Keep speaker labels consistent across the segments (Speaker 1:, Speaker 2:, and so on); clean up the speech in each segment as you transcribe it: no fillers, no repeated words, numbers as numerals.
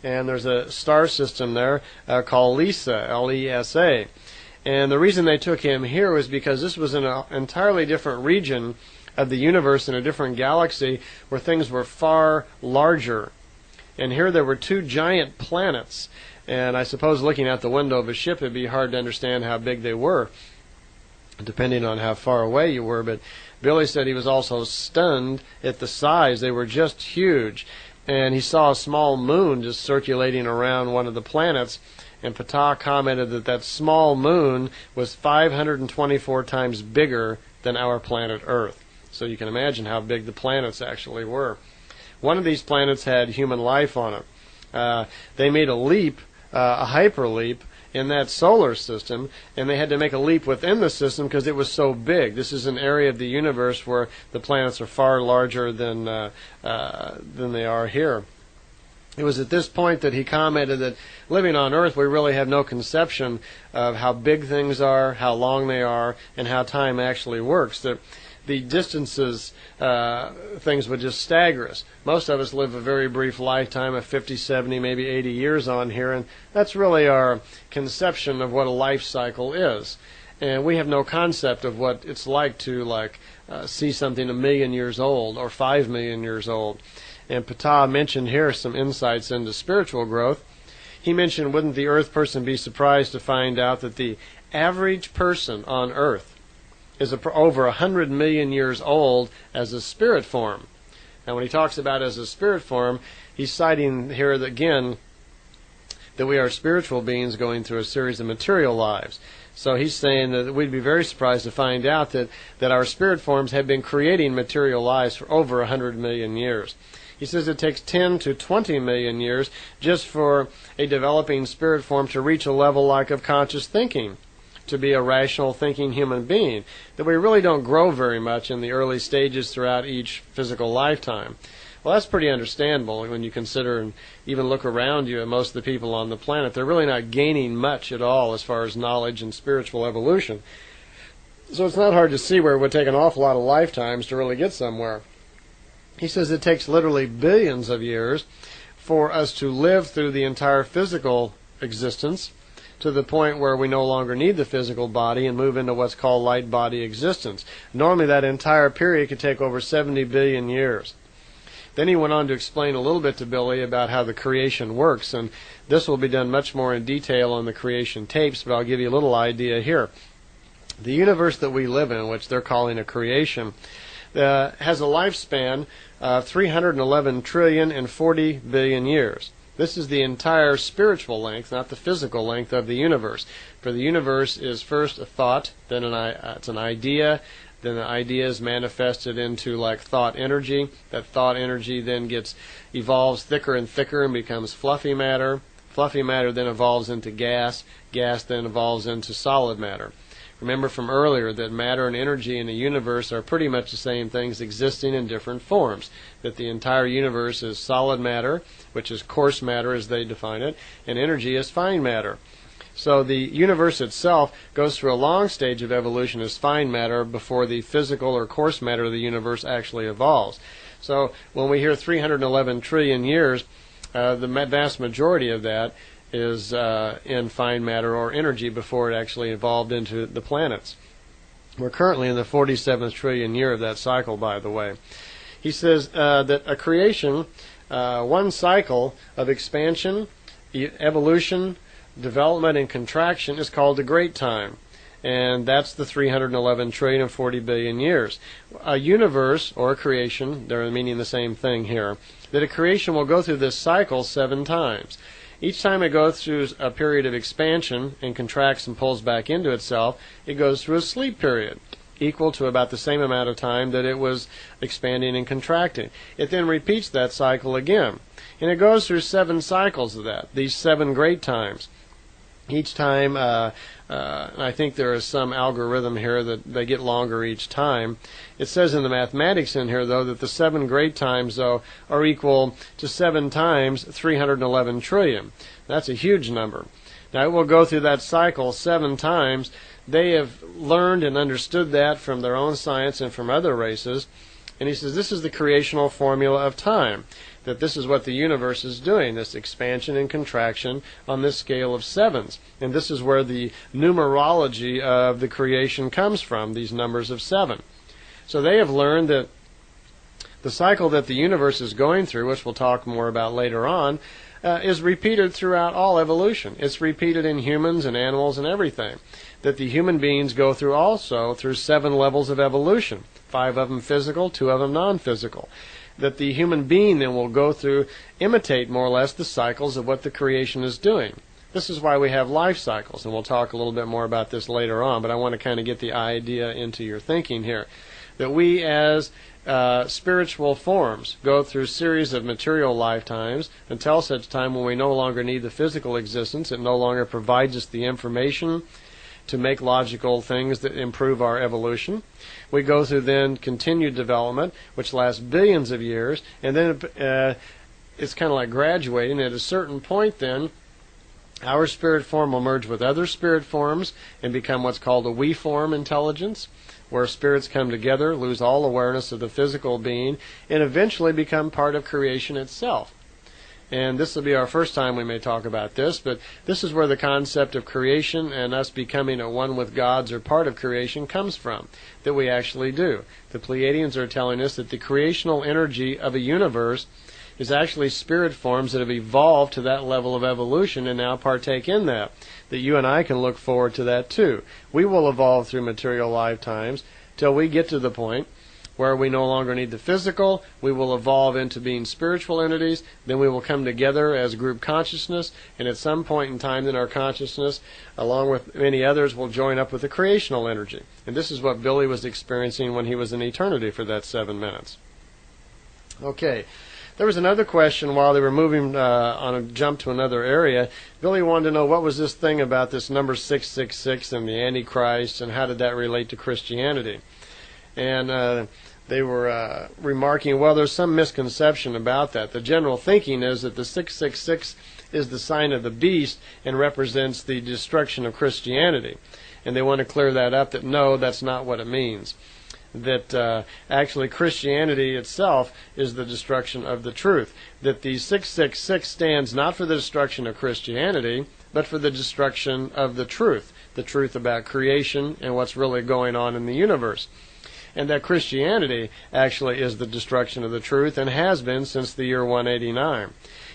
Speaker 1: and there's a star system there called Lisa, L-E-S-A. And the reason they took him here was because this was in an entirely different region of the universe, in a different galaxy, where things were far larger. And here there were two giant planets, and I suppose looking out the window of a ship it'd be hard to understand how big they were, depending on how far away you were. But Billy said he was also stunned at the size. They were just huge. And he saw a small moon just circulating around one of the planets, and Ptah commented that that small moon was 524 times bigger than our planet Earth. So you can imagine how big the planets actually were. One of these planets had human life on it. They made a leap, a hyperleap, in that solar system, and they had to make a leap within the system because it was so big. This is an area of the universe where the planets are far larger than they are here. It was at this point that he commented that living on Earth, we really have no conception of how big things are, how long they are, and how time actually works. The distances, things would just stagger us. Most of us live a very brief lifetime of 50, 70, maybe 80 years on here, and that's really our conception of what a life cycle is. And we have no concept of what it's like to see something 1,000,000 years old or 5,000,000 years old. And Ptah mentioned here some insights into spiritual growth. He mentioned, wouldn't the Earth person be surprised to find out that the average person on Earth is over 100 million years old as a spirit form. Now when he talks about as a spirit form, he's citing here again that we are spiritual beings going through a series of material lives. So he's saying that we'd be very surprised to find out that our spirit forms have been creating material lives for over 100 million years. He says it takes 10 to 20 million years just for a developing spirit form to reach a level like of conscious thinking, to be a rational thinking human being, that we really don't grow very much in the early stages throughout each physical lifetime. Well, that's pretty understandable when you consider and even look around you at most of the people on the planet. They're really not gaining much at all as far as knowledge and spiritual evolution. So it's not hard to see where it would take an awful lot of lifetimes to really get somewhere. He says it takes literally billions of years for us to live through the entire physical existence to the point where we no longer need the physical body and move into what's called light body existence. Normally that entire period could take over 70 billion years. Then he went on to explain a little bit to Billy about how the creation works, and this will be done much more in detail on the creation tapes, but I'll give you a little idea here. The universe that we live in, which they're calling a creation, has a lifespan of 311 trillion and 40 billion years. This is the entire spiritual length, not the physical length of the universe. For the universe is first a thought, then it's an idea, then the idea is manifested into like thought energy. That thought energy then evolves thicker and thicker and becomes fluffy matter. Fluffy matter then evolves into gas. Gas then evolves into solid matter. Remember from earlier that matter and energy in the universe are pretty much the same things existing in different forms. That the entire universe is solid matter, which is coarse matter as they define it, and energy is fine matter. So the universe itself goes through a long stage of evolution as fine matter before the physical or coarse matter of the universe actually evolves. So when we hear 311 trillion years, the vast majority of that is in fine matter or energy before it actually evolved into the planets. We're currently in the 47th trillion year of that cycle, by the way. He says that a creation, one cycle of expansion, evolution, development, and contraction is called the Great Time. And that's the 311 trillion and 40 billion years. A universe, or a creation, they're meaning the same thing here, that a creation will go through this cycle 7 times. Each time it goes through a period of expansion and contracts and pulls back into itself, it goes through a sleep period, equal to about the same amount of time that it was expanding and contracting. It then repeats that cycle again. And it goes through 7 cycles of that, these 7 great times. Each time, I think there is some algorithm here that they get longer each time. It says in the mathematics in here, though, that the 7 great times, though, are equal to 7 times 311 trillion. That's a huge number. Now, it will go through that cycle 7 times. They have learned and understood that from their own science and from other races, And he says this is the creational formula of time, that this is what the universe is doing, this expansion and contraction on this scale of sevens. And this is where the numerology of the creation comes from, these numbers of 7. So they have learned that the cycle that the universe is going through, which we'll talk more about later on, is repeated throughout all evolution. It's repeated in humans and animals and everything. That the human beings go through also through 7 levels of evolution, 5 of them physical, 2 of them non-physical. That the human being then will go through, imitate more or less the cycles of what the creation is doing. This is why we have life cycles, and we'll talk a little bit more about this later on, but I want to kind of get the idea into your thinking here. That we as spiritual forms go through a series of material lifetimes until such time when we no longer need the physical existence. It no longer provides us the information to make logical things that improve our evolution. We go through then continued development, which lasts billions of years, and then it's kind of like graduating. At a certain point then, our spirit form will merge with other spirit forms and become what's called a we form intelligence, where spirits come together, lose all awareness of the physical being, and eventually become part of creation itself. And this will be our first time we may talk about this, but this is where the concept of creation and us becoming at one with gods or part of creation comes from, that we actually do. The Plejadians are telling us that the creational energy of a universe is actually spirit forms that have evolved to that level of evolution and now partake in that. That you and I can look forward to that too. We will evolve through material lifetimes till we get to the point where we no longer need the physical. We will evolve into being spiritual entities. Then we will come together as group consciousness, and at some point in time then our consciousness, along with many others, will join up with the creational energy. And this is what Billy was experiencing when he was in eternity for that 7 minutes. Okay. There was another question while they were moving on a jump to another area. Billy wanted to know what was this thing about this number 666 and the Antichrist, and how did that relate to Christianity? And they were remarking, well, there's some misconception about that. The general thinking is that the 666 is the sign of the beast and represents the destruction of Christianity. And they want to clear that up, that no, that's not what it means. That actually Christianity itself is the destruction of the truth. That the 666 stands not for the destruction of Christianity, but for the destruction of the truth about creation and what's really going on in the universe. And that Christianity actually is the destruction of the truth and has been since the year 189.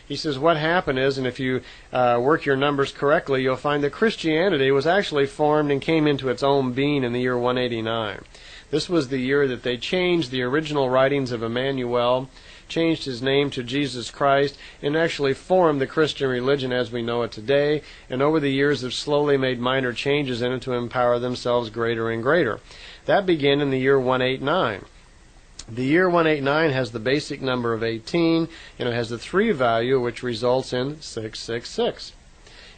Speaker 1: He says what happened is, and if you work your numbers correctly, you'll find that Christianity was actually formed and came into its own being in the year 189. This was the year that they changed the original writings of Emmanuel, changed his name to Jesus Christ, and actually formed the Christian religion as we know it today, and over the years have slowly made minor changes in it to empower themselves greater and greater. That began in the year 189. The year 189 has the basic number of 18, and it has the 3 value, which results in 666.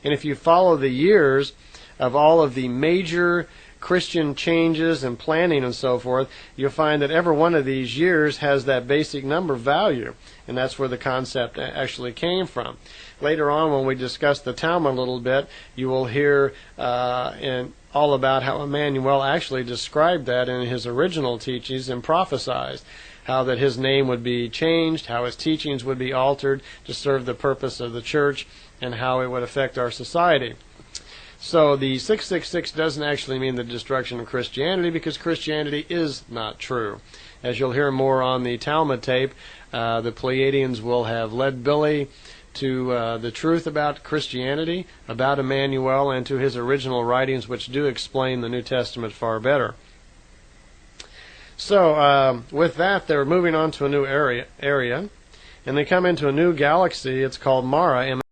Speaker 1: And if you follow the years of all of the major Christian changes and planning and so forth, you'll find that every one of these years has that basic number value, and that's where the concept actually came from. Later on, when we discuss the Talmud a little bit, you will hear all about how Emmanuel actually described that in his original teachings and prophesied how that his name would be changed, how his teachings would be altered to serve the purpose of the church, and how it would affect our society. So the 666 doesn't actually mean the destruction of Christianity, because Christianity is not true. As you'll hear more on the Talmud tape, the Plejadians will have led Billy to the truth about Christianity, about Emmanuel, and to his original writings, which do explain the New Testament far better. So with that, they're moving on to a new area, and they come into a new galaxy. It's called Mara.